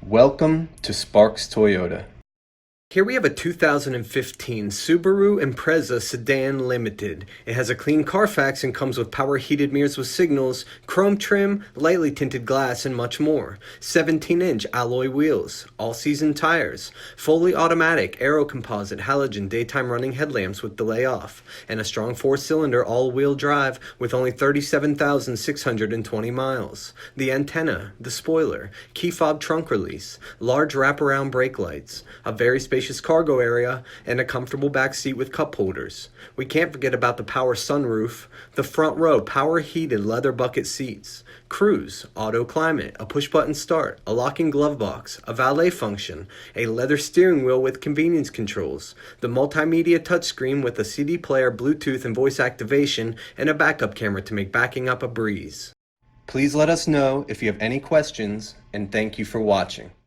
Welcome to Sparks Toyota. Here we have a 2015 Subaru Impreza Sedan Limited. It has a clean Carfax and comes with power heated mirrors with signals, chrome trim, lightly tinted glass, and much more. 17-inch alloy wheels, all-season tires, fully automatic aero composite halogen daytime running headlamps with delay off, and a strong 4-cylinder all-wheel drive with only 37,620 miles. The antenna, the spoiler, key fob trunk release, large wraparound brake lights, a very spacious cargo area, and a comfortable back seat with cup holders. We can't forget about the power sunroof, the front row power heated leather bucket seats, cruise, auto climate, a push button start, a locking glove box, a valet function, a leather steering wheel with convenience controls, the multimedia touchscreen with a CD player, Bluetooth and voice activation, and a backup camera to make backing up a breeze. Please let us know if you have any questions, and thank you for watching.